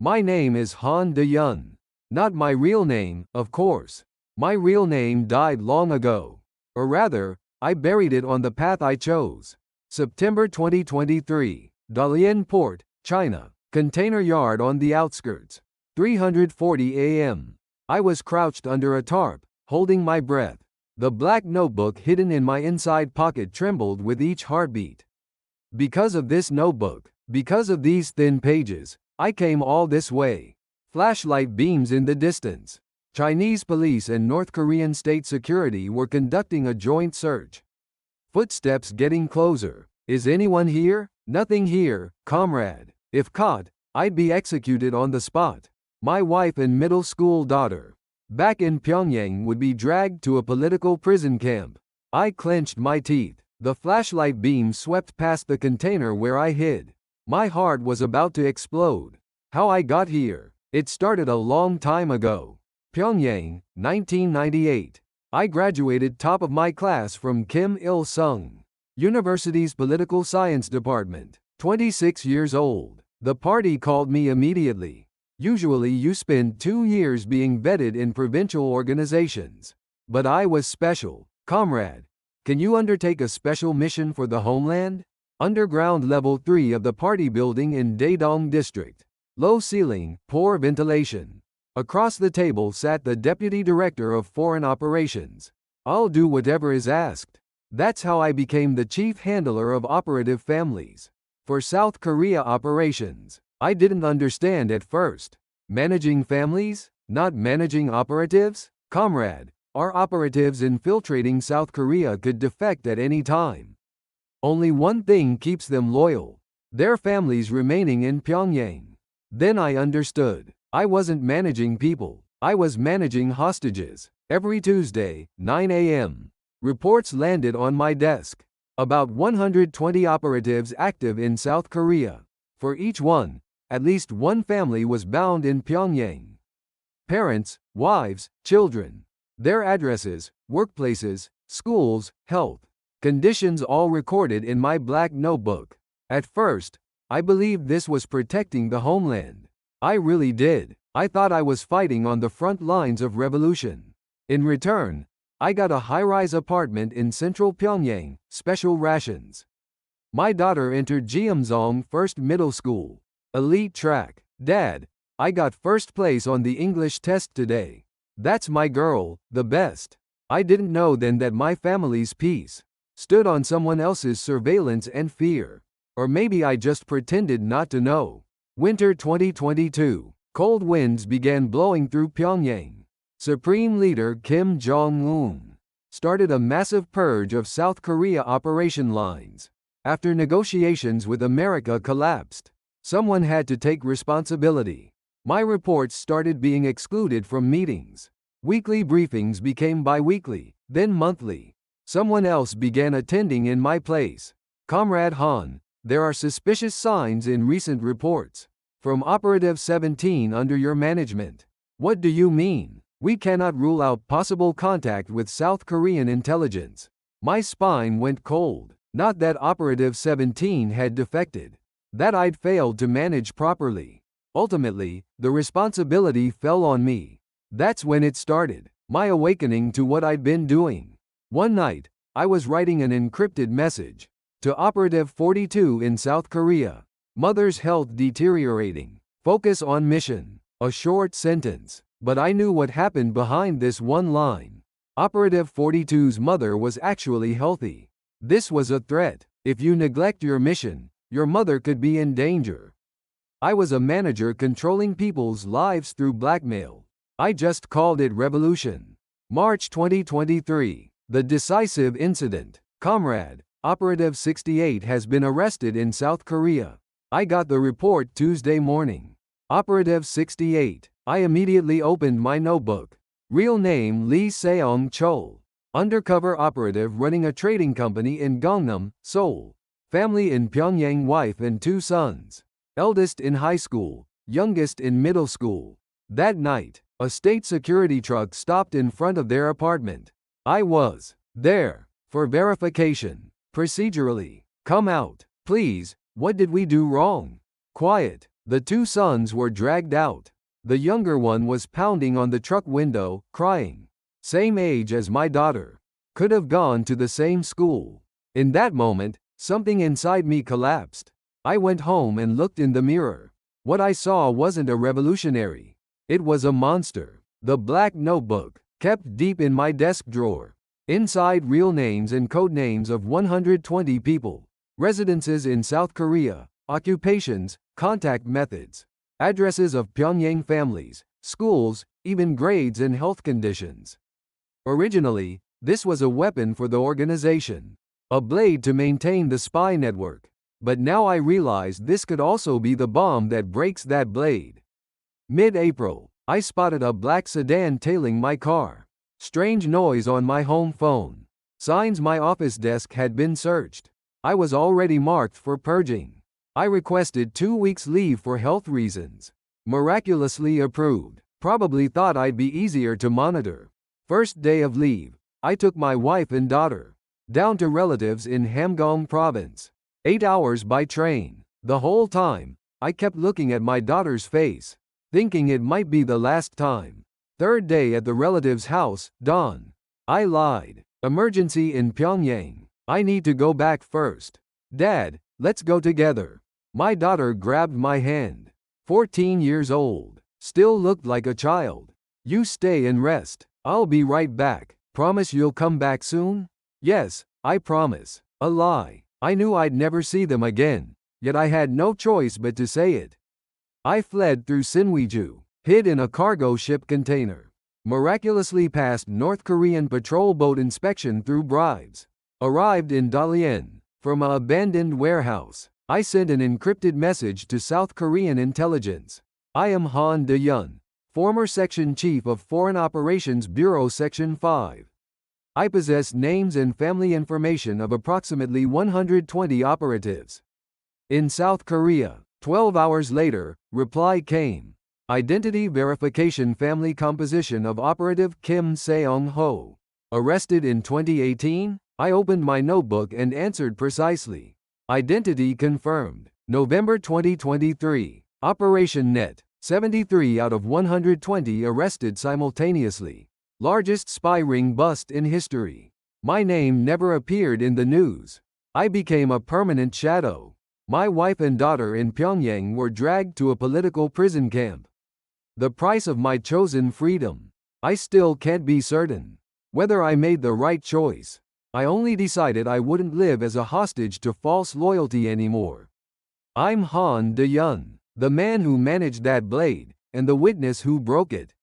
My name is Han De-yun. Not my real name, of course. My real name died long ago. Or rather, I buried it on the path I chose. September 2023. Dalian Port, China. Container yard on the outskirts. 3:40 a.m. I was crouched under a tarp, holding my breath. The black notebook hidden in my inside pocket trembled with each heartbeat. Because of this notebook, because of these thin pages, I came all this way. Flashlight beams in the distance. Chinese police and North Korean state security were conducting a joint search. Footsteps getting closer. Is anyone here? Nothing here, comrade. If caught, I'd be executed on the spot. My wife and middle school daughter, back in Pyongyang, would be dragged to a political prison camp. I clenched my teeth. The flashlight beam swept past the container where I hid. My heart was about to explode. How I got here? It started a long time ago. Pyongyang, 1998. I graduated top of my class from Kim Il-sung University's Political Science Department. 26 years old. The party called me immediately. Usually you spend 2 years being vetted in provincial organizations. But I was special. Comrade, can you undertake a special mission for the homeland? Underground level 3 of the party building in Daedong district. Low ceiling, poor ventilation. Across the table sat the deputy director of foreign operations. I'll do whatever is asked. That's how I became the chief handler of operative families. For South Korea operations, I didn't understand at first. Managing families? Not managing operatives? Comrade, our operatives infiltrating South Korea could defect at any time. Only one thing keeps them loyal: their families remaining in Pyongyang. Then I understood. I wasn't managing people, I was managing hostages. Every Tuesday, 9 a.m., reports landed on my desk. About 120 operatives active in South Korea. For each one, at least one family was bound in Pyongyang. Parents, wives, children. Their addresses, workplaces, schools, health conditions all recorded in my black notebook. At first, I believed this was protecting the homeland. I really did. I thought I was fighting on the front lines of revolution. In return, I got a high-rise apartment in central Pyongyang, special rations. My daughter entered Jeomsong First Middle School. Elite track. Dad, I got first place on the English test today. That's my girl, the best. I didn't know then that my family's peace stood on someone else's surveillance and fear. Or maybe I just pretended not to know. Winter 2022. Cold winds began blowing through Pyongyang. Supreme Leader Kim Jong-un started a massive purge of South Korea operation lines. After negotiations with America collapsed, someone had to take responsibility. My reports started being excluded from meetings. Weekly briefings became bi-weekly, then monthly. Someone else began attending in my place. Comrade Han, there are suspicious signs in recent reports. From Operative 17 under your management. What do you mean? We cannot rule out possible contact with South Korean intelligence. My spine went cold. Not that Operative 17 had defected. That I'd failed to manage properly. Ultimately, the responsibility fell on me. That's when it started, my awakening to what I'd been doing. One night, I was writing an encrypted message to Operative 42 in South Korea. Mother's health deteriorating. Focus on mission. A short sentence. But I knew what happened behind this one line. Operative 42's mother was actually healthy. This was a threat. If you neglect your mission, your mother could be in danger. I was a manager controlling people's lives through blackmail. I just called it revolution. March 2023. The decisive incident. Comrade, Operative 68 has been arrested in South Korea. I got the report Tuesday morning. Operative 68. I immediately opened my notebook. Real name Lee Seong-chol. Undercover operative running a trading company in Gangnam, Seoul. Family in Pyongyang, wife and 2 sons. Eldest in high school, youngest in middle school. That night, a state security truck stopped in front of their apartment. I was there for verification. Procedurally. Come out, please. What did we do wrong? Quiet. The two sons were dragged out. The younger one was pounding on the truck window, crying. Same age as my daughter. Could have gone to the same school. In that moment, something inside me collapsed. I went home and looked in the mirror. What I saw wasn't a revolutionary. It was a monster. The black notebook, kept deep in my desk drawer. Inside real names and code names of 120 people. Residences in South Korea, occupations, contact methods, addresses of Pyongyang families, schools, even grades and health conditions. Originally, this was a weapon for the organization. A blade to maintain the spy network. But now I realized this could also be the bomb that breaks that blade. Mid-April, I spotted a black sedan tailing my car. Strange noise on my home phone. Signs my office desk had been searched. I was already marked for purging. I requested 2 weeks leave for health reasons. Miraculously approved. Probably thought I'd be easier to monitor. First day of leave, I took my wife and daughter down to relatives in Hamgyong province. 8 hours by train. The whole time, I kept looking at my daughter's face, thinking it might be the last time. Third day at the relative's house, dawn. I lied. Emergency in Pyongyang. I need to go back first. Dad, let's go together. My daughter grabbed my hand. 14 years old. Still looked like a child. You stay and rest. I'll be right back. Promise you'll come back soon? Yes, I promise. A lie. I knew I'd never see them again, yet I had no choice but to say it. I fled through Sinwiju, hid in a cargo ship container, miraculously passed North Korean patrol boat inspection through bribes, arrived in Dalian. From an abandoned warehouse, I sent an encrypted message to South Korean intelligence. I am Han De-yun, former Section Chief of Foreign Operations Bureau Section 5. I possess names and family information of approximately 120 operatives. In South Korea, 12 hours later, reply came. Identity verification family composition of operative Kim Seong-ho. Arrested in 2018? I opened my notebook and answered precisely. Identity confirmed. November 2023. Operation Net. 73 out of 120 arrested simultaneously. Largest spy ring bust in history. My name never appeared in the news. I became a permanent shadow. My wife and daughter in Pyongyang were dragged to a political prison camp. The price of my chosen freedom. I still can't be certain whether I made the right choice. I only decided I wouldn't live as a hostage to false loyalty anymore. I'm Han De-yun, the man who managed that blade, and the witness who broke it.